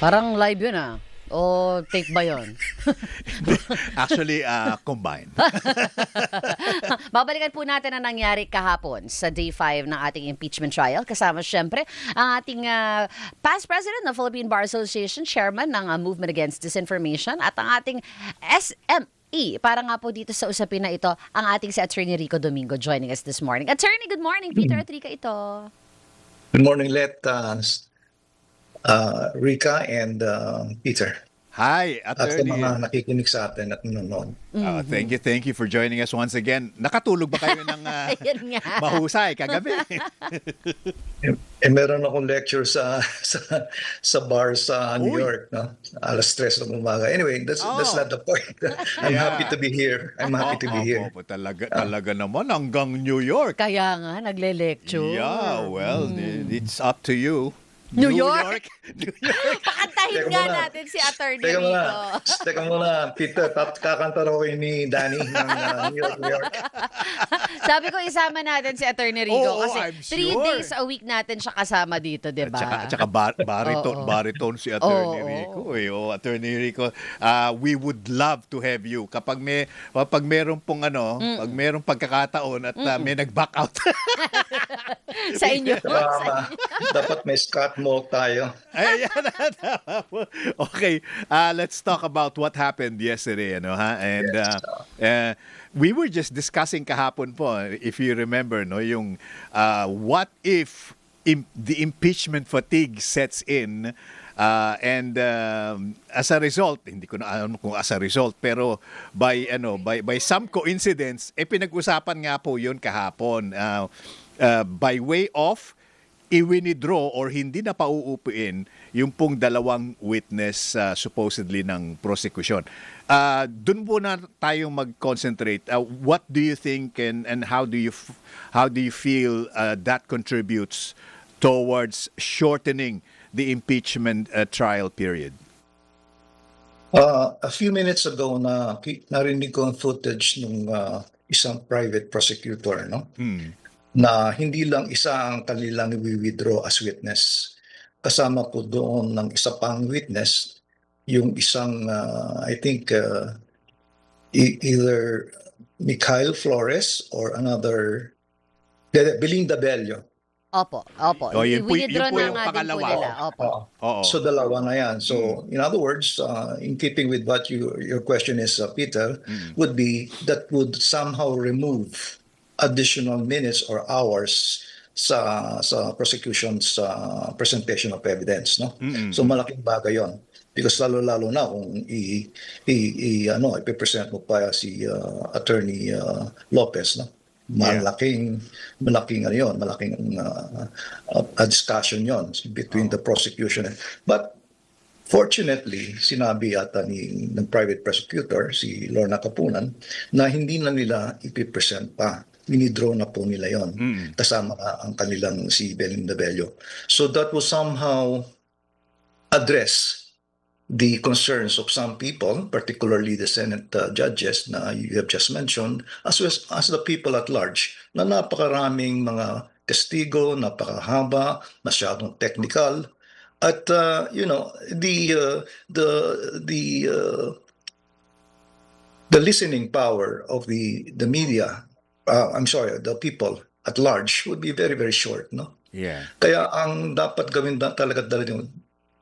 Parang live yun o tape ba yun? Actually, combined. Babalikan po natin ang nangyari kahapon sa Day 5 ng ating impeachment trial. Kasama siyempre ang ating past president ng Philippine Bar Association, chairman ng Movement Against Disinformation at ang ating SME. Para nga po dito sa usapin na ito, ang ating si Attorney Rico Domingo joining us this morning. Attorney, good morning. Peter at Rica ito. Good morning, Rika and Peter. Hi, At sa Attorney. mga nakikinig sa atin at nanonood. Thank you for joining us once again. Nakatulog ba kayo ng Ayan nga. mahusay kagabi? Meron akong lecture sa bar sa New Uy. York, no? Alas 3 ng umaga. Anyway, that's not the point. I'm Yeah. happy to be here. I'm happy to be here. Opo, talaga naman hanggang New York. Kaya nga, nagle-lecture. Yeah, well, it's up to you. New York? New York. Pakantahin Teka nga muna. natin si Attorney Teka Rico. teka muna, Peter. Kakanta raw kayo ni Danny ng New York. Sabi ko isama natin si Attorney Rico Oo, kasi I'm 3 sure. days a week natin siya kasama dito, di ba? Tsaka baritone si Attorney Oo. Rico. Attorney Rico, we would love to have you kapag meron pong pag merong pagkakataon at may nag-back out. Sa inyo. Dapat may Scott Moe tayo. Ayan, okay, let's talk about what happened yesterday, And we were just discussing kahapon po, if you remember, yung what if the impeachment fatigue sets in and as a result, hindi ko na alam kung as a result, pero by some coincidence, pinag-usapan nga po 'yun kahapon by way of i-withdraw or hindi na pauupuin yung pong dalawang witness supposedly ng prosecution. Doon po na tayong mag-concentrate. What do you think and how do you feel that contributes towards shortening the impeachment trial period? A few minutes ago narinig ko ang footage ng isang private prosecutor, no? Na hindi lang isa ang kanilang i-withdraw as witness. Kasama po doon ng isa pang witness, yung isang, I think, either Mikhail Flores or another, Belinda Bello. Opo. Yun po I-withdraw yung na nga din po pangalawa. nila. Opo. Oo. So dalawa na yan. So in other words, in keeping with what your question is, Peter, would be that would somehow remove additional minutes or hours sa prosecution's presentation of evidence, no? So malaking bagay 'yon because lalo na kung ipe-present mo pa si Attorney Lopez, no? Malaking discussion 'yon between the prosecution but fortunately, sinabi yata ng private prosecutor, si Lorna Capunan, na hindi na nila ipipresent pa. Winidraw na po nila yon. Kasama ang kanilang si Belinda Bello. So that will somehow address the concerns of some people, particularly the Senate judges na you have just mentioned, as well as the people at large, na napakaraming mga testigo, napakahaba, masyadong technical, at the listening power of the media, the people at large would be very, very short, no? Yeah. Kaya ang dapat gawin talaga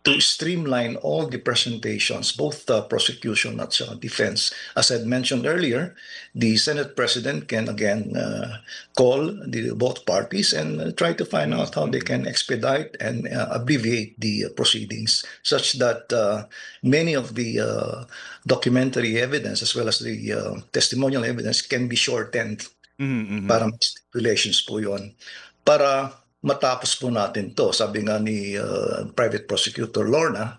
to streamline all the presentations, both the prosecution at defense. As I mentioned earlier, the Senate President can again call both parties and try to find out how they can expedite and abbreviate the proceedings such that many of the documentary evidence as well as the testimonial evidence can be shortened. Para may stipulations po yun. Para matapos po natin to, sabi nga ni private prosecutor Lorna,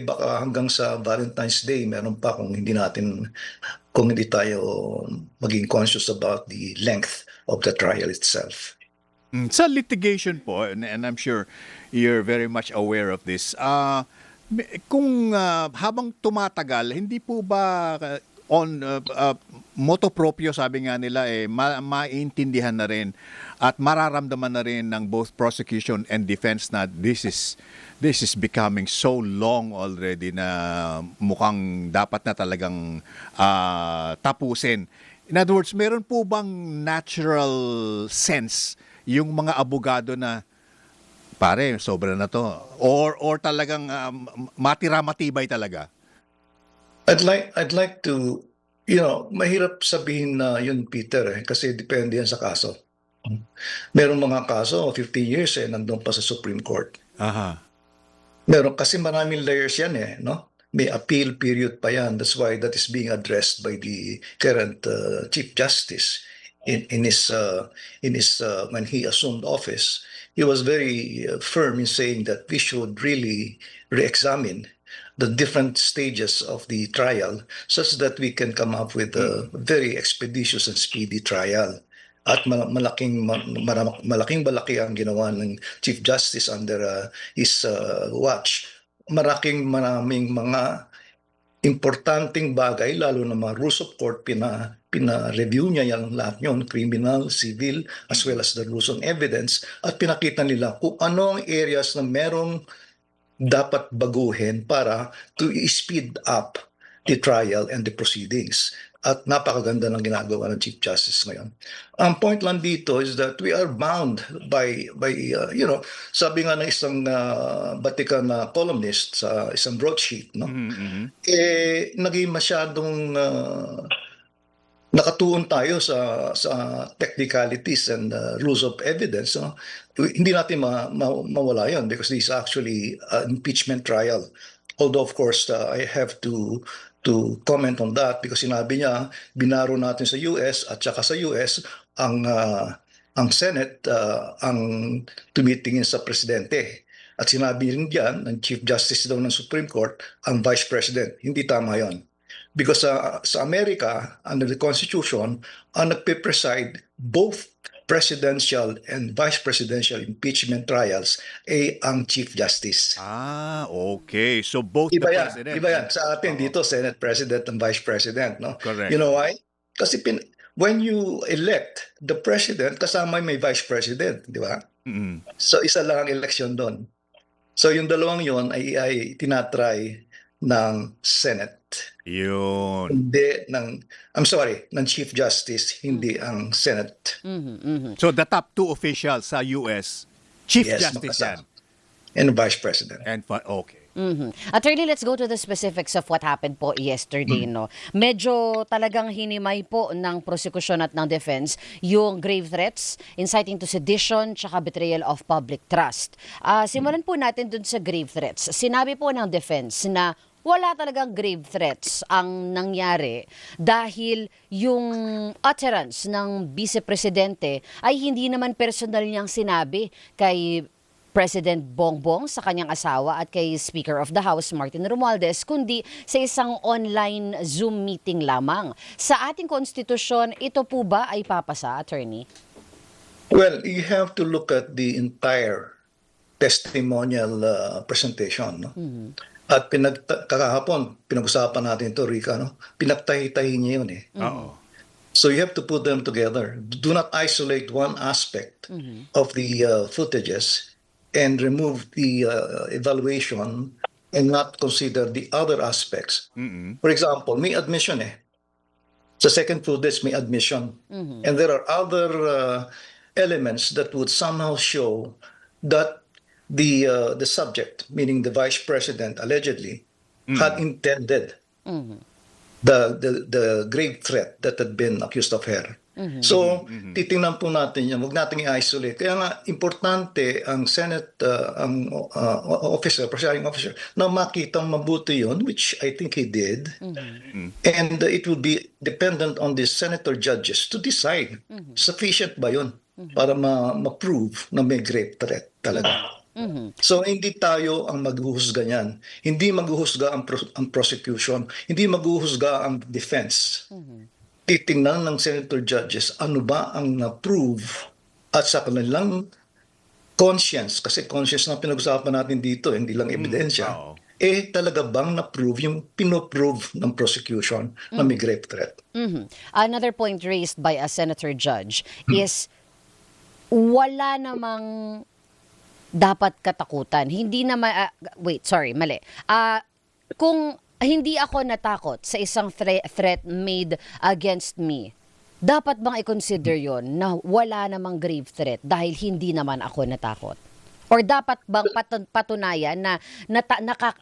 baka hanggang sa Valentine's Day meron pa kung hindi tayo maging conscious about the length of the trial itself. Sa litigation po, and I'm sure you're very much aware of this, kung habang tumatagal, hindi po ba on moto proprio, sabi nga nila, maintindihan na rin at mararamdaman na rin ng both prosecution and defense na this is becoming so long already na mukhang dapat na talagang tapusin. In other words, meron po bang natural sense yung mga abogado na pare, sobra na to, or talagang matibay talaga? I'd like to, mahirap sabihin na yun, Peter, kasi depende yan sa kaso. Merong mga kaso, 15 years nandun pa sa Supreme Court. Aha. Meron kasi maraming layers yan no? May appeal period pa yan. That's why that is being addressed by the current Chief Justice in his when he assumed office. He was very firm in saying that we should really re-examine the different stages of the trial such that we can come up with a very expeditious and speedy trial. At malaking ang ginawa ng Chief Justice under his watch. Maraming mga importanteng bagay, lalo na mga rules of court, pina-review niya yung lahat yun, criminal, civil, as well as the rules on evidence, at pinakita nila kung ano ang areas na merong dapat baguhin para to speed up the trial and the proceedings. At napakaganda ng ginagawa ng Chief Justice ngayon. Ang point lang dito is that we are bound by sabi nga ng isang batikan na columnist sa isang broadsheet, no? Naging masyadong nakatuon tayo sa technicalities and rules of evidence, no? Hindi natin mawala yun because this is actually an impeachment trial. Although of course I have to comment on that because sinabi niya binaro natin sa US at saka sa US ang Senate ang tumitingin sa presidente. At sinabi rin diyan ng Chief Justice daw ng Supreme Court ang Vice President. Hindi tama 'yon. Because sa Amerika, under the Constitution, ang nagpe-preside both presidential and vice presidential impeachment trials ang Chief Justice. Okay. So both the president. Iba yan. Sa atin dito, Senate President and Vice President. No? Correct. You know why? Kasi when you elect the president, kasama may vice president. Di ba? Mm-hmm. So isa lang ang election doon. So yung dalawang yon ay tinatry ng Senate. Yun. Hindi ng Chief Justice, hindi ang Senate. So the top two officials sa US, Chief Yes, Justice yan. And Vice President. Okay. Attorney, let's go to the specifics of what happened po yesterday. No? Medyo talagang hinimay po ng prosecution at ng defense yung grave threats, inciting to sedition, tsaka betrayal of public trust. Simulan po natin dun sa grave threats. Sinabi po ng defense na wala talagang grave threats ang nangyari dahil yung utterance ng Vice Presidente ay hindi naman personal niyang sinabi kay President Bongbong sa kanyang asawa at kay Speaker of the House Martin Romualdez, kundi sa isang online Zoom meeting lamang. Sa ating konstitusyon, ito po ba ay papasa, Attorney? Well, you have to look at the entire testimonial presentation. No? At kakahapon, pinag-usapan natin ito, Rica, no? Pinagtahi-tahi niya yun So you have to put them together. Do not isolate one aspect of the footages and remove the evaluation and not consider the other aspects. For example, may admission Sa second footage, may admission. And there are other elements that would somehow show that the subject, meaning the Vice President, allegedly had intended the grave threat that had been accused of her. So, titingnan po natin yan. Huwag natin i-isolate. Kaya nga, importante ang Senate, ang presiding officer, na makitang mabuti yun, which I think he did. And it will be dependent on the senator judges to decide sufficient ba yun para ma-prove na may grave threat talaga. So hindi tayo ang maghuhusga niyan. Hindi maghuhusga ang prosecution, hindi maghuhusga ang defense. Titingnan ng senator judges ano ba ang na-prove at sa kanilang conscience, kasi conscience na pinag-usapan natin dito, hindi lang ebidensya. talaga bang na-prove yung pinoprove ng prosecution na may grave threat? Another point raised by a senator judge is wala namang dapat katakutan. Hindi na wait, sorry, mali. Kung hindi ako natakot sa isang threat made against me, dapat bang i-consider yon na wala namang grave threat dahil hindi naman ako natakot? Or dapat bang patunayan na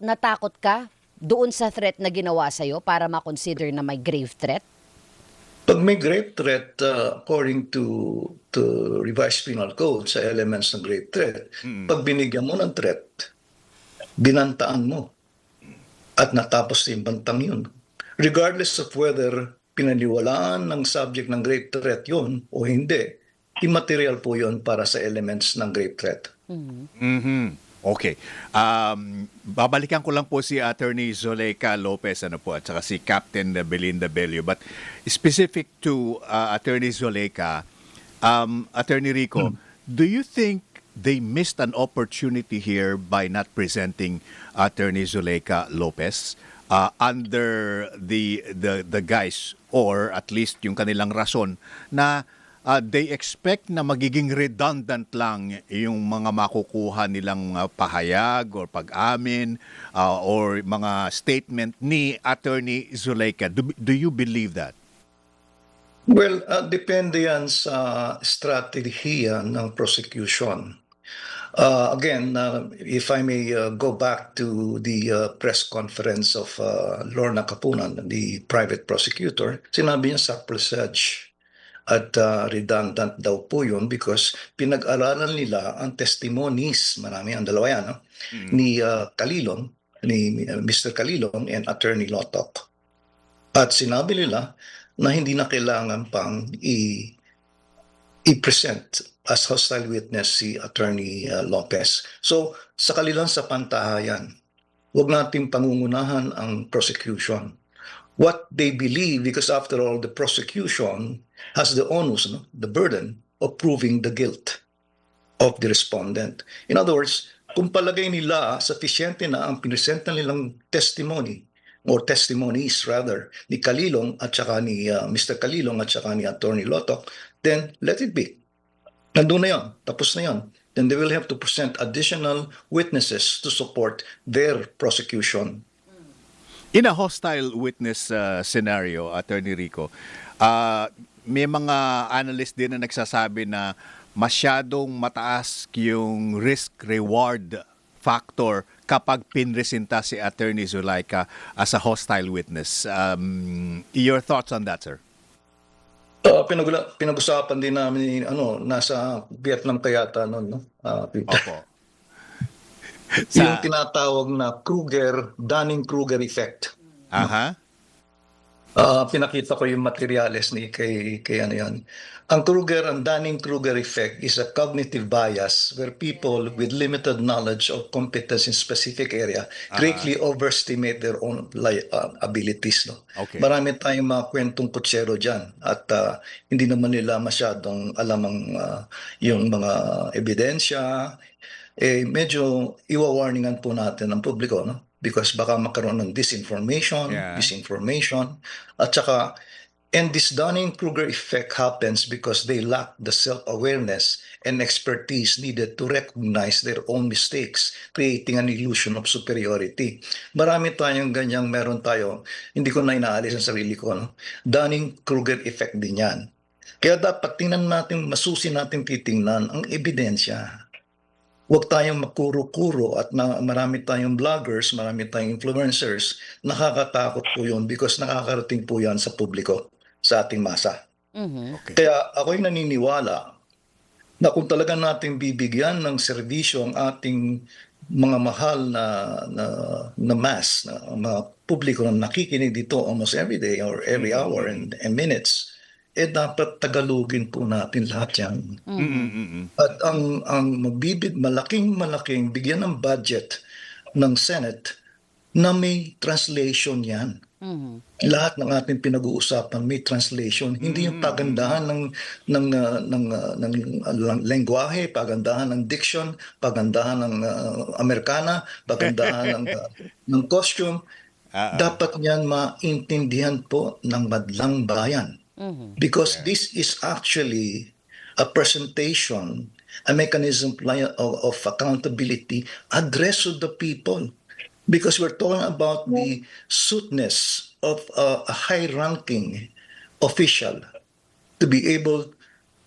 natakot ka doon sa threat na ginawa sa'yo para ma-consider na may grave threat? Pag may grave threat, according to revised penal code sa elements ng grave threat, pag binigyan mo ng threat, binantaan mo at natapos yung bantang yun. Regardless of whether pinaniwalaan ng subject ng grave threat yun o hindi, immaterial po yun para sa elements ng grave threat. Okay. Babalikan ko lang po si Attorney Zuleyka Lopez at saka si Captain Belinda Bello. But specific to Attorney Zuleyka, Attorney Rico, do you think they missed an opportunity here by not presenting Attorney Zuleyka Lopez under the guise, or at least yung kanilang rason na they expect na magiging redundant lang yung mga makukuha nilang pahayag or pag-amin or mga statement ni Attorney Zuleyka. Do you believe that? Well, depende yan sa strategiya ng prosecution. Again, if I may go back to the press conference of Lorna Capunan, the private prosecutor, sinabi niya surplusage. At redundant daw po yun because pinag-aralan nila ang testimonies, marami ang dalawa yan, no? Ni Calilong, ni Mr. Calilong and Attorney Lotok. At sinabi nila na hindi na kailangan pang i-present as hostile witness si Attorney Lopez. So, sa kanilang sapantahayan, huwag nating pangungunahan ang prosecution. What they believe, because after all, the prosecution has the onus, no? The burden of proving the guilt of the respondent. In other words, kung palagay nila sufficiente na ang pinesenta nilang testimony or testimonies rather ni Calilong at saka ni Mr. Calilong at saka ni Attorney Lotok, then let it be. Nandun na yun, tapos na yun. Then they will have to present additional witnesses to support their prosecution. In a hostile witness scenario, Attorney Rico, may mga analyst din na nagsasabi na masyadong mataas yung risk-reward factor kapag pinresenta si Attorney Zuleyka as a hostile witness. Your thoughts on that, sir? Pinag-usapan din namin, nasa Vietnam kayata noon, no? Opo. Yung tinatawag na Dunning-Kruger effect. Aha. Pinakita ko yung materials ni kay ano yan. Ang Dunning-Kruger effect is a cognitive bias where people with limited knowledge of competence in specific area greatly overestimate their own abilities. No? Okay. Marami tayong mga kwentong kutsero dyan at hindi naman nila masyadong alam ang yung mga ebidensya. Medyo iwa-warningan po natin ang publiko, no? Because baka magkaroon ng disinformation, at saka, and this Dunning-Kruger effect happens because they lack the self-awareness and expertise needed to recognize their own mistakes, creating an illusion of superiority. Marami tayong ganyang meron tayo, hindi ko na inaalis ang sarili ko, no? Dunning-Kruger effect din yan. Kaya dapat tingnan natin, masusi natin titingnan ang ebidensya. Huwag tayong makuro-kuro at marami tayong vloggers, marami tayong influencers. Nakakatakot po yun because nakakarating po yan sa publiko, sa ating masa. Okay. Kaya ako'y naniniwala na kung talaga natin bibigyan ng serbisyo ang ating mga mahal na mass, na mga publiko na nakikinig dito almost every day or every hour and minutes, dapat tagalogin po natin lahat yan. At ang malaking bigyan ng budget ng Senate na may translation yan. Lahat ng ating pinag-uusapan may translation. Hindi yung pagandahan ng lengguwahe, pagandahan ng diction, pagandahan ng Amerikana, pagandahan ng ng costume, Ah, dapat niyan maintindihan po ng madlang bayan. Because this is actually a presentation, a mechanism of accountability addressed to the people. Because we're talking about the suitness of a high-ranking official to be able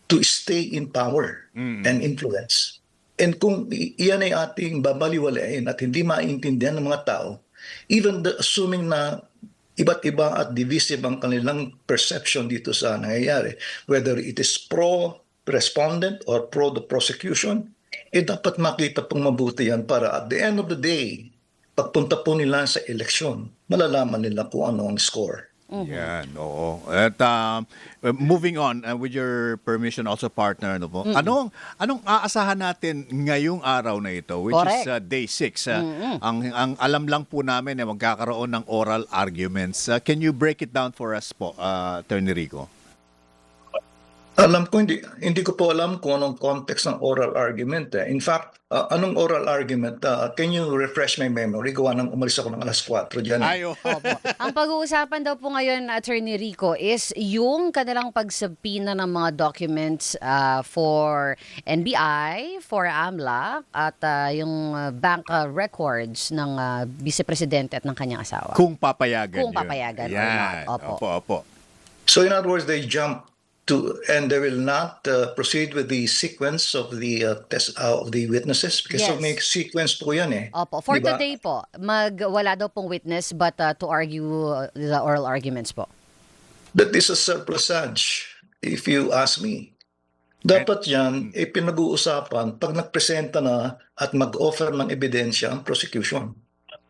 to stay in power and influence. And kung iyan ay ating babaliwalain at hindi maintindihan ng mga tao, even assuming na iba't iba at divisive ang kanilang perception dito sa nangyayari, whether it is pro-respondent or pro the prosecution, dapat makita pong mabuti yan para at the end of the day, pagpunta po nila sa eleksyon, malalaman nila kung ano ang score. Yan, oo. At moving on, with your permission also partner, ano po, anong aasahan natin ngayong araw na ito, which is Correct. day 6? Ang alam lang po namin na magkakaroon ng oral arguments. Can you break it down for us po, Attorney Rico? Alam ko, hindi ko po alam kung anong context ng oral argument. In fact, anong oral argument? Can you refresh my memory? Gawa nang umalis ako ng alas 4 dyan. Ayo. Opo. Ang pag-uusapan daw po ngayon, Attorney Rico, is yung kanilang pagsubpina ng mga documents for NBI, for AMLA, at yung bank records ng Vice Presidente at ng kanyang asawa. Kung papayagan Kung yun. papayagan or Yan. not. Opo. Opo. So in other words, they jump to, and they will not proceed with the sequence of the test of the witnesses because Yes. so may sequence po yan eh. Opo. For Diba? today po, wala daw pong witness but to argue the oral arguments po. That is a surplusage, if you ask me. Dapat yan, pinag-uusapan pag nagpresenta na at mag-offer ng ebidensya ang prosecution.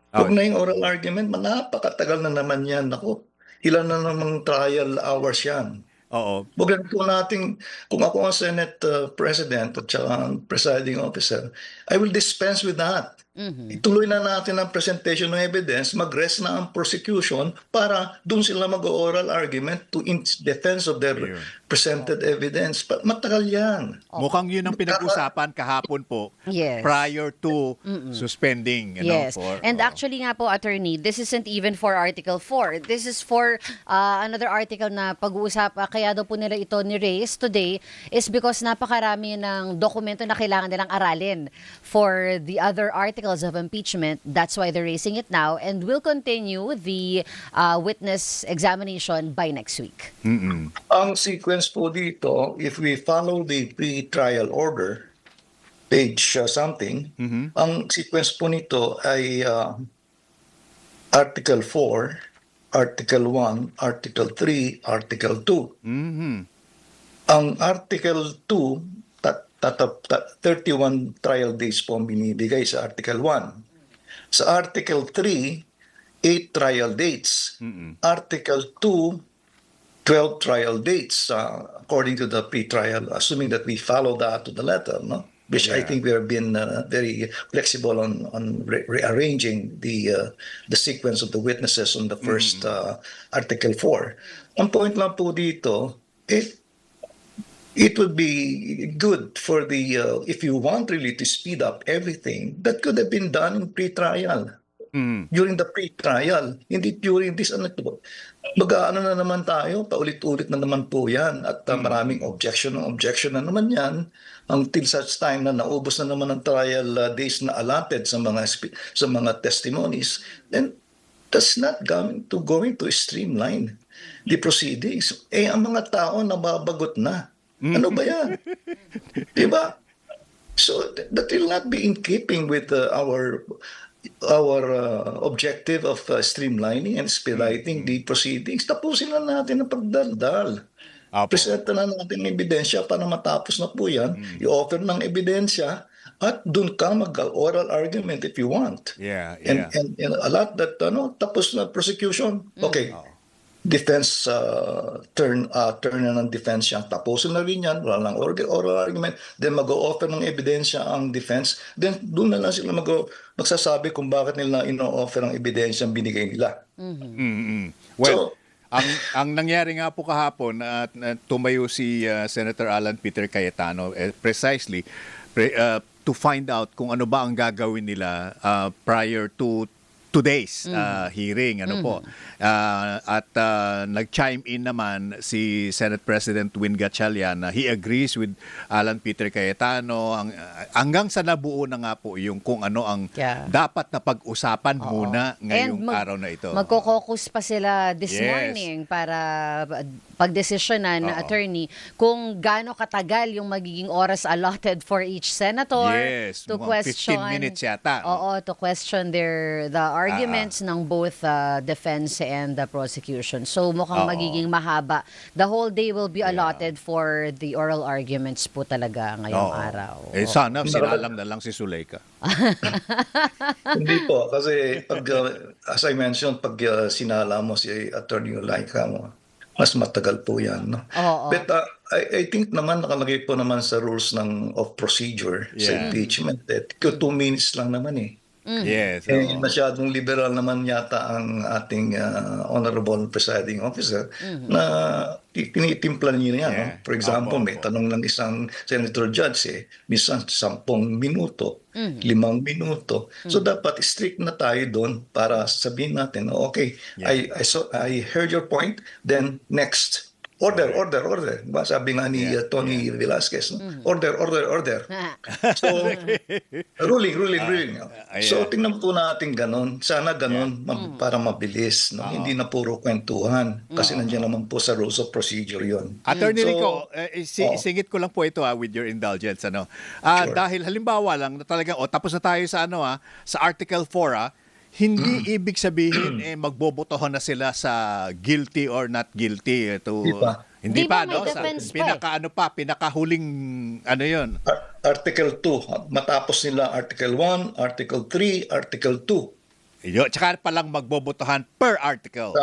Huwag na yung oral argument, napakatagal na naman yan. Ako, ilan na namang trial hours yan. Oo. Huwag lang po natin, kung ako ang Senate President at saka ang presiding officer, I will dispense with that. Ituloy na natin ang presentation ng evidence, mag-rest na ang prosecution para dun sila mag-oral argument to in defense of their Ayun. presented evidence. Matagal yan. Mukhang yun ang pinag-usapan kahapon po Yes. prior to suspending. Yes. And actually nga po, Attorney, this isn't even for Article 4. This is for another article na pag-uusap. Kaya daw po nila ito ni-raise today is because napakarami ng dokumento na kailangan nilang aralin for the other articles of impeachment. That's why they're raising it now and will continue the witness examination by next week. Ang sequence po dito, if we follow the pre-trial order, page something, ang sequence po nito ay Article 4, Article 1, Article 3, Article 2. Ang Article 2, 31 trial days po ang binibigay sa Article 1. Sa Article 3, 8 trial dates. Article 2, 12 trial dates according to the pre-trial, assuming that we follow that to the letter, no? Which I think we have been very flexible on rearranging the sequence of the witnesses on the first Article 4. Ang point lang po dito, it would be good for the, if you want really to speed up everything, that could have been done in pre-trial. During the pre-trial, hindi during this, mag-aano na naman tayo, paulit-ulit na naman po yan, at maraming objection na naman yan, until such time na naubos na naman ang trial days na allotted sa mga testimonies, then that's not going to streamline the proceedings. Ang mga tao nababagot na. Ano ba yan? Diba? So that will not be in keeping with our objective of streamlining and expediting the proceedings. Tapusin na natin ang pagdaldal. Presenta na natin ng ebidensya para matapos na po yan. I-offer ng ebidensya at dun ka mag-oral argument if you want. Yeah. And a lot that, tapos na prosecution. Okay. Defense turn na ng defense yan. Tapusin na rin yan, wala lang oral argument, then mag-o-offer ng ebidensya ang defense, then doon na lang sila magsasabi kung bakit nila ino-offer ang ebidensya ang binigay nila. Well, ang nangyari nga po kahapon, tumayo si Senator Alan Peter Cayetano precisely to find out kung ano ba ang gagawin nila prior to today's hearing, ano po. At nag-chime in naman si Senate President Win Gatchalian na he agrees with Alan Peter Cayetano hanggang sa nabuo na nga po yung kung ano ang dapat na pag-usapan muna ngayong araw na ito. Magko-caucus pa sila this morning para pagdesisyonan na attorney kung gaano katagal yung magiging oras allotted for each senator to question 15 minutes yata. to question the arguments ng both defense and the prosecution. So mukhang magiging mahaba. The whole day will be allotted for the oral arguments po talaga ngayong araw. Sana sinalang na lang si Zuleika. Hindi po, kasi pag, as I mentioned, pag sinala mo si Attorney Zuleika mo, mas matagal po yan. No? But I think naman nakalagay po naman sa rules of procedure sa impeachment that 2 minutes lang naman eh. Yes. Masyadong liberal naman yata ang ating honorable presiding officer na tinitimpla niya. No? For example, may tanong ng isang senator judge minsan 10 minuto, 5 minuto. So dapat strict na tayo doon para sabihin natin, okay, I heard your point, then next. Order. Diba? Sabi nga ni Tony Velasquez, no? Order. So, ruling. So, tingnan po natin ganon. Sana ganon para mabilis. No? Hindi na puro kwentuhan. Kasi nandiyan naman po sa rules of procedure yon. Attorney Rico, singit ko lang po ito with your indulgence. Sure. Dahil halimbawa lang na talagang, tapos na tayo sa, sa Article 4, hindi ibig sabihin magbobotohan na sila sa guilty or not guilty. Hindi pa, no? Pinakahuling, yun? Article 2. Matapos nila Article 1, Article 3, Article 2. Tsaka pa lang magbobotohan per article.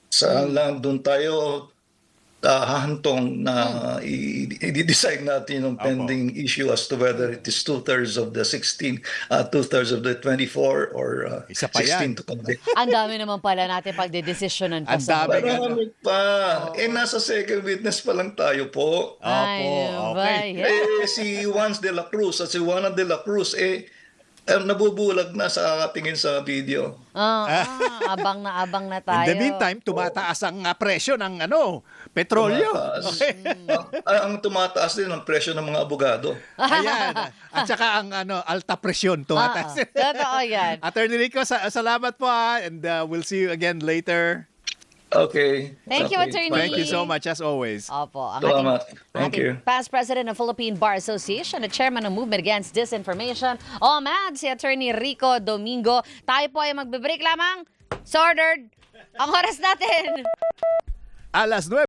Saan lang doon tayo hahantong na i-decide natin yung pending issue as to whether it is 2/3 of the 16, 2/3 of the 24, or 16 to convict. Ang dami naman pala natin pagdedesisyonan pa sa Marami pa. Nasa second witness pa lang tayo po. Okay. Si Juan de la Cruz at si Juana de la Cruz, nabubulag na sa tingin sa video. Abang na tayo. In the meantime, tumataas ang presyo ng petrolyo. Ang tumataas din ang presyo ng mga abogado. Ayan. At saka ang alta presyon tumataas. Totoo yan. Attorney Rico, salamat po and we'll see you again later. Okay. Thank you, Attorney. Thank you so much as always. Opo. Ang Salamat. Thank you. Past President ng Philippine Bar Association at Chairman ng Movement Against Disinformation, OMAD, si Attorney Rico Domingo. Tayo po ay magbe-break lamang. So ordered. Ang oras natin. Alas 9.